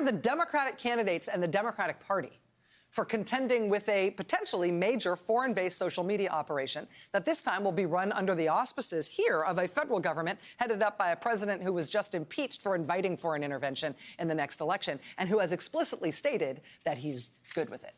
are the Democratic candidates and the Democratic Party for contending with a potentially major foreign-based social media operation that this time will be run under the auspices here of a federal government headed up by a president who was just impeached for inviting foreign intervention in the next election and who has explicitly stated that he's good with it.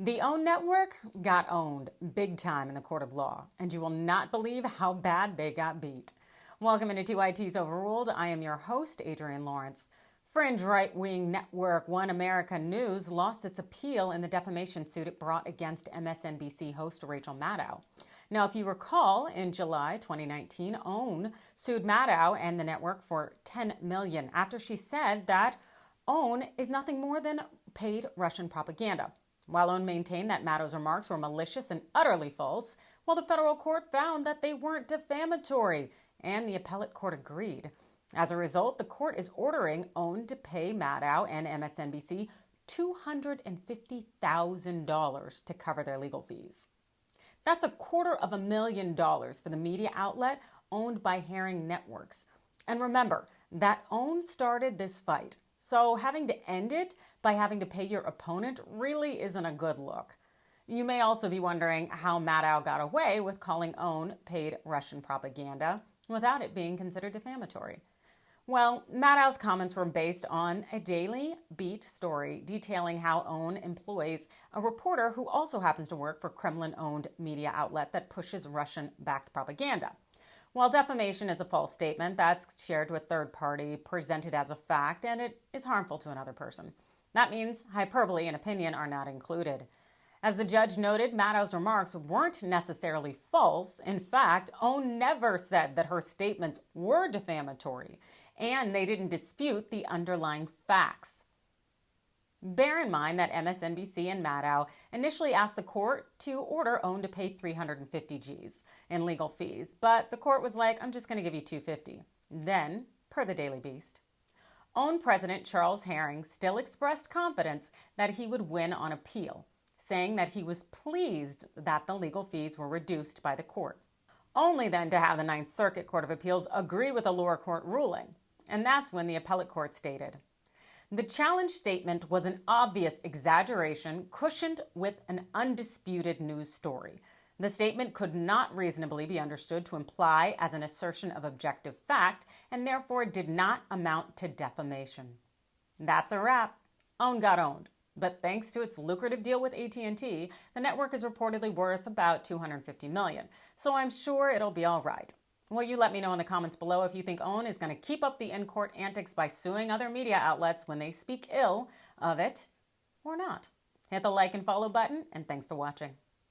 The OAN network got owned big time in the court of law, and you will not believe how bad they got beat. Welcome into 2IT's Overruled. I am your host, Adrienne Lawrence. Fringe right-wing network One America News lost its appeal in the defamation suit it brought against MSNBC host Rachel Maddow. Now, if you recall, in July 2019, OAN sued Maddow and the network for $10 million after she said that OAN is nothing more than paid Russian propaganda. While OAN maintained that Maddow's remarks were malicious and utterly false, while the federal court found that they weren't defamatory, and the appellate court agreed. As a result, the court is ordering OAN to pay Maddow and MSNBC $250,000 to cover their legal fees. That's $250,000 for the media outlet owned by Herring Networks. And remember that OAN started this fight, so having to end it by having to pay your opponent really isn't a good look. You may also be wondering how Maddow got away with calling OAN paid Russian propaganda without it being considered defamatory. Well, Maddow's comments were based on a Daily Beat story detailing how OAN employs a reporter who also happens to work for Kremlin-owned media outlet that pushes Russian-backed propaganda. While defamation is a false statement that's shared with third party, presented as a fact, and it is harmful to another person. That means hyperbole and opinion are not included. As the judge noted, Maddow's remarks weren't necessarily false. In fact, OAN never said that her statements were defamatory, and they didn't dispute the underlying facts. Bear in mind that MSNBC and Maddow initially asked the court to order OAN to pay 350 G's in legal fees, but the court was like, I'm just going to give you 250. Then, per the Daily Beast, OAN President Charles Herring still expressed confidence that he would win on appeal, saying that he was pleased that the legal fees were reduced by the court. Only then to have the Ninth Circuit Court of Appeals agree with the lower court ruling. And that's when the appellate court stated, the challenge statement was an obvious exaggeration cushioned with an undisputed news story. The statement could not reasonably be understood to imply as an assertion of objective fact and therefore did not amount to defamation. That's a wrap. OAN got owned. But thanks to its lucrative deal with AT&T, the network is reportedly worth about $250 million. So I'm sure it'll be all right. Well, you let me know in the comments below if you think OAN is going to keep up the in-court antics by suing other media outlets when they speak ill of it or not. Hit the like and follow button, and thanks for watching.